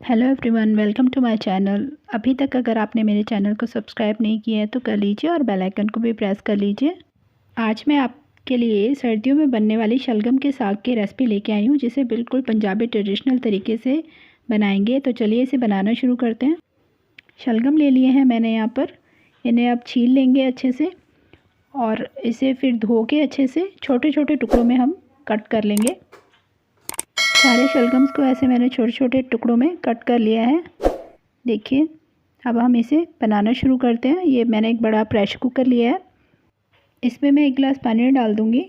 Hello everyone, welcome to my channel. अभी तक अगर आपने मेरे चैनल को सब्सक्राइब नहीं किया है तो कर लीजिए और बेल आइकन को भी प्रेस कर लीजिए। आज मैं आपके लिए सर्दियों में बनने वाली शलगम के साग की रेसिपी लेके आई हूँ, जिसे बिल्कुल पंजाबी ट्रेडिशनल तरीके से बनाएंगे। तो चलिए इसे बनाना शुरू करते हैं। शलगम ले लिए हैं मैंने यहाँ पर। इन्हें आप छील लेंगे अच्छे से और इसे फिर धो के अच्छे से छोटे छोटे टुकड़ों में हम कट कर लेंगे। सारे शलगम्स को ऐसे मैंने छोटे छोटे टुकड़ों में कट कर लिया है। देखिए, अब हम इसे बनाना शुरू करते हैं। ये मैंने एक बड़ा प्रेशर कुकर लिया है। इसमें मैं 1 गिलास पानी डाल दूँगी।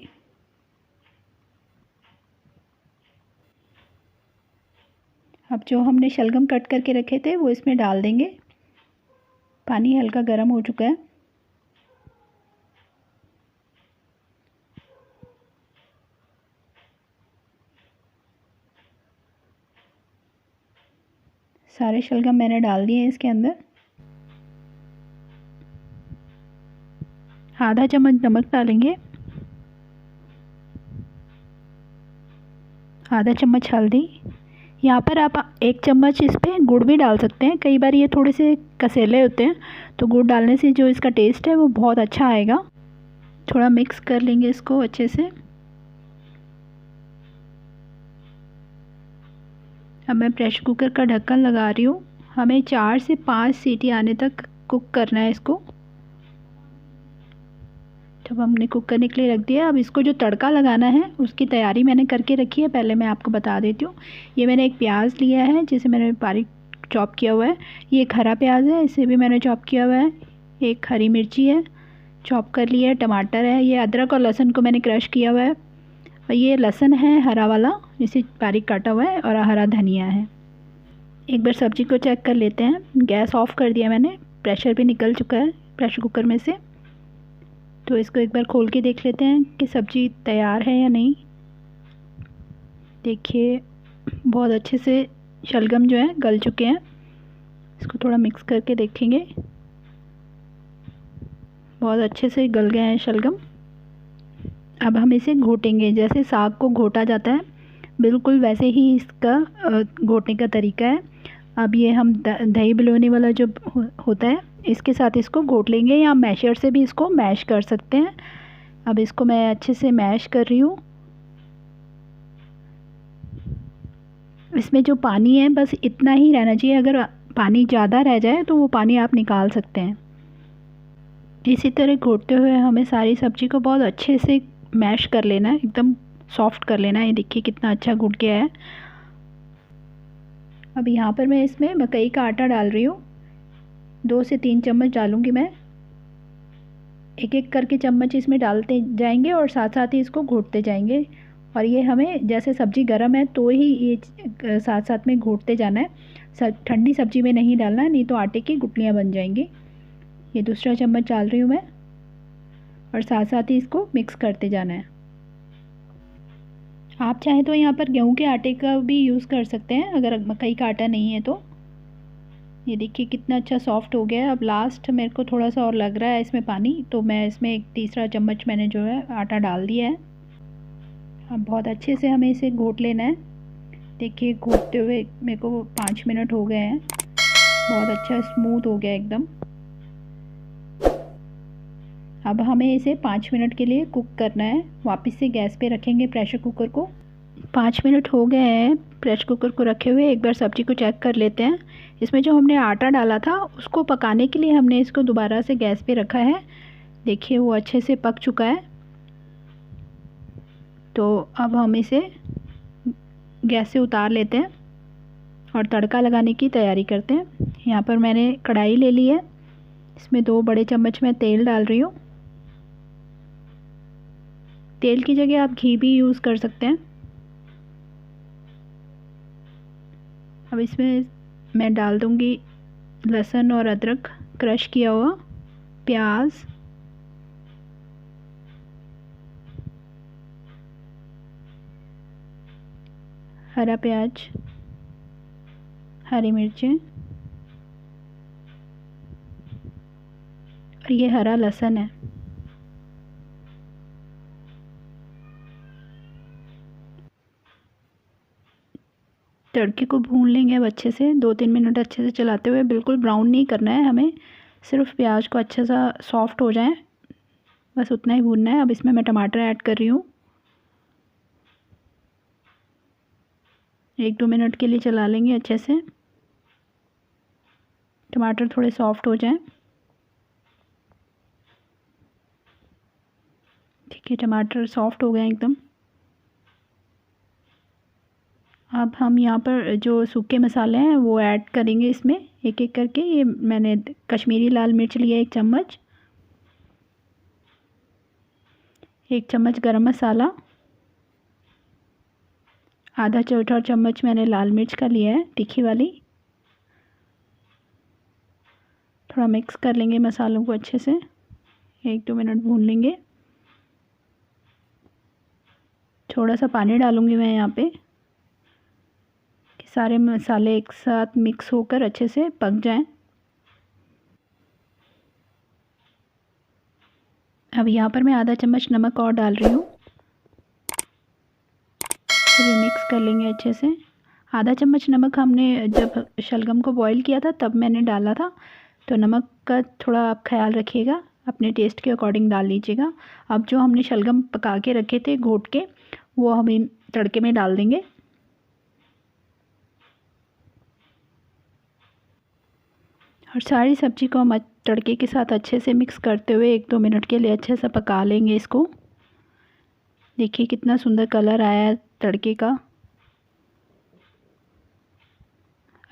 अब जो हमने शलगम कट करके रखे थे वो इसमें डाल देंगे। पानी हल्का गर्म हो चुका है। सारे शलगम मैंने डाल दिए हैं इसके अंदर। आधा चम्मच नमक डालेंगे, आधा चम्मच हल्दी। यहाँ पर आप 1 चम्मच इस पर गुड़ भी डाल सकते हैं। कई बार ये थोड़े से कसेले होते हैं तो गुड़ डालने से जो इसका टेस्ट है वो बहुत अच्छा आएगा। थोड़ा मिक्स कर लेंगे इसको अच्छे से। अब मैं प्रेशर कुकर का ढक्कन लगा रही हूँ। हमें 4 से 5 सीटी आने तक कुक करना है इसको। जब हमने कुक करने के लिए रख दिया, अब इसको जो तड़का लगाना है उसकी तैयारी मैंने करके रखी है। पहले मैं आपको बता देती हूँ। ये मैंने एक प्याज लिया है जिसे मैंने बारीक चॉप किया हुआ है। ये एक हरा प्याज है, इसे भी मैंने चॉप किया हुआ है। एक हरी मिर्ची है, चॉप कर लिया है। टमाटर है। ये अदरक और लहसुन को मैंने क्रश किया हुआ है। और ये लहसुन है हरा वाला, इसे बारीक काटा हुआ है। और हरा धनिया है। एक बार सब्ज़ी को चेक कर लेते हैं। गैस ऑफ कर दिया मैंने, प्रेशर भी निकल चुका है प्रेशर कुकर में से। तो इसको एक बार खोल के देख लेते हैं कि सब्ज़ी तैयार है या नहीं। देखिए, बहुत अच्छे से शलगम जो है गल चुके हैं। इसको थोड़ा मिक्स करके देखेंगे। बहुत अच्छे से गल गए हैं शलगम। अब हम इसे घोटेंगे, जैसे साग को घोटा जाता है बिल्कुल वैसे ही इसका घोटने का तरीका है। अब ये हम दही बिलोनी वाला जो होता है इसके साथ इसको घोट लेंगे, या मैशर से भी इसको मैश कर सकते हैं। अब इसको मैं अच्छे से मैश कर रही हूँ। इसमें जो पानी है बस इतना ही रहना चाहिए। अगर पानी ज़्यादा रह जाए तो वो पानी आप निकाल सकते हैं। इसी तरह घोटते हुए हमें सारी सब्ज़ी को बहुत अच्छे से मैश कर लेना है, एकदम सॉफ्ट कर लेना है। ये देखिए कितना अच्छा घुट गया है। अब यहाँ पर मैं इसमें मकई का आटा डाल रही हूँ। 2 से 3 चम्मच डालूँगी मैं। एक एक करके चम्मच इसमें डालते जाएंगे और साथ साथ ही इसको घोटते जाएंगे। और ये हमें जैसे सब्ज़ी गर्म है तो ही ये साथ साथ में घोटते जाना है। ठंडी सब्ज़ी में नहीं डालना है, नहीं तो आटे की गुठलियाँ बन जाएंगी। ये दूसरा चम्मच डाल रही हूँ मैं और साथ साथ ही इसको मिक्स करते जाना है। आप चाहें तो यहाँ पर गेहूं के आटे का भी यूज़ कर सकते हैं, अगर मकई का आटा नहीं है तो। ये देखिए कितना अच्छा सॉफ्ट हो गया है। अब लास्ट मेरे को थोड़ा सा और लग रहा है इसमें पानी, तो मैं इसमें एक तीसरा चम्मच मैंने जो है आटा डाल दिया है। अब बहुत अच्छे से हमें इसे घोट लेना है। देखिए घोटते हुए मेरे को 5 मिनट हो गए हैं। बहुत अच्छा स्मूथ हो गया एकदम। अब हमें इसे 5 मिनट के लिए कुक करना है। वापस से गैस पे रखेंगे प्रेशर कुकर को। 5 मिनट हो गए हैं प्रेशर कुकर को रखे हुए। एक बार सब्ज़ी को चेक कर लेते हैं। इसमें जो हमने आटा डाला था उसको पकाने के लिए हमने इसको दोबारा से गैस पे रखा है। देखिए वो अच्छे से पक चुका है। तो अब हम इसे गैस से उतार लेते हैं और तड़का लगाने की तैयारी करते हैं। यहाँ पर मैंने कढ़ाई ले ली है। इसमें 2 बड़े चम्मच मैं तेल डाल रही हूँ। तेल की जगह आप घी भी यूज़ कर सकते हैं। अब इसमें मैं डाल दूँगी लहसुन और अदरक क्रश किया हुआ, प्याज, हरा प्याज, हरी मिर्चें और ये हरा लहसुन है। तड़के को भून लेंगे अब अच्छे से 2-3 मिनट अच्छे से चलाते हुए। बिल्कुल ब्राउन नहीं करना है हमें, सिर्फ प्याज को अच्छा सा सॉफ्ट हो जाए बस उतना ही भूनना है। अब इसमें मैं टमाटर ऐड कर रही हूँ। 1-2 मिनट के लिए चला लेंगे अच्छे से, टमाटर थोड़े सॉफ्ट हो जाएं। ठीक है, टमाटर सॉफ्ट हो गए एकदम। अब हम यहाँ पर जो सूखे मसाले हैं वो ऐड करेंगे इसमें एक एक करके। ये मैंने कश्मीरी लाल मिर्च लिया 1 चम्मच, 1 चम्मच गरम मसाला, आधा चौथा चम्मच मैंने लाल मिर्च का लिया है तीखी वाली। थोड़ा मिक्स कर लेंगे मसालों को अच्छे से, 1-2 मिनट भून लेंगे। थोड़ा सा पानी डालूंगी मैं यहाँ पे कि सारे मसाले एक साथ मिक्स होकर अच्छे से पक जाएं। अब यहाँ पर मैं आधा चम्मच नमक और डाल रही हूँ, फिर मिक्स कर लेंगे अच्छे से। आधा चम्मच नमक हमने जब शलगम को बॉईल किया था तब मैंने डाला था, तो नमक का थोड़ा आप ख्याल रखिएगा, अपने टेस्ट के अकॉर्डिंग डाल लीजिएगा। अब जो हमने शलगम पका के रखे थे घोट के, वो हम इन तड़के में डाल देंगे। और सारी सब्ज़ी को हम तड़के के साथ अच्छे से मिक्स करते हुए 1-2 मिनट के लिए अच्छे से पका लेंगे इसको। देखिए कितना सुंदर कलर आया है तड़के का।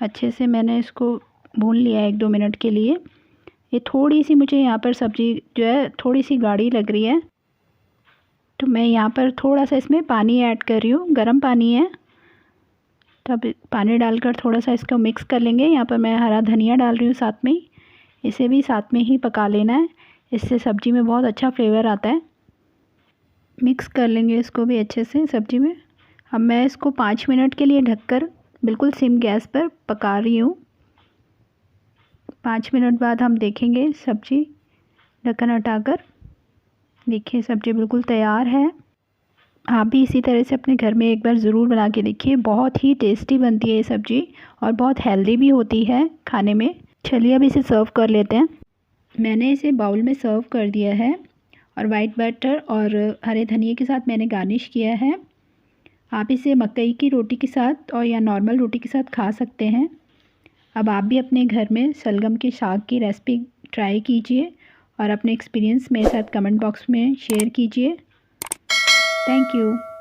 अच्छे से मैंने इसको भून लिया है 1-2 मिनट के लिए। ये थोड़ी सी मुझे यहाँ पर सब्ज़ी जो है थोड़ी सी गाढ़ी लग रही है, तो मैं यहाँ पर थोड़ा सा इसमें पानी ऐड कर रही हूँ, गर्म पानी है। तब पानी डालकर थोड़ा सा इसको मिक्स कर लेंगे। यहाँ पर मैं हरा धनिया डाल रही हूँ साथ में ही, इसे भी साथ में ही पका लेना है, इससे सब्ज़ी में बहुत अच्छा फ्लेवर आता है। मिक्स कर लेंगे इसको भी अच्छे से सब्ज़ी में। अब मैं इसको 5 मिनट के लिए ढककर बिल्कुल सिम गैस पर पका रही हूँ। 5 मिनट बाद हम देखेंगे सब्ज़ी ढक्कन हटाकर। देखिए सब्ज़ी बिल्कुल तैयार है। आप भी इसी तरह से अपने घर में एक बार ज़रूर बना के देखिए, बहुत ही टेस्टी बनती है ये सब्ज़ी और बहुत हेल्दी भी होती है खाने में। चलिए अब इसे सर्व कर लेते हैं। मैंने इसे बाउल में सर्व कर दिया है और वाइट बटर और हरे धनिए के साथ मैंने गार्निश किया है। आप इसे मकई की रोटी के साथ और या नॉर्मल रोटी के साथ खा सकते हैं। अब आप भी अपने घर में शलगम के साग की रेसिपी ट्राई कीजिए और अपने एक्सपीरियंस मेरे साथ कमेंट बॉक्स में शेयर कीजिए। Thank you.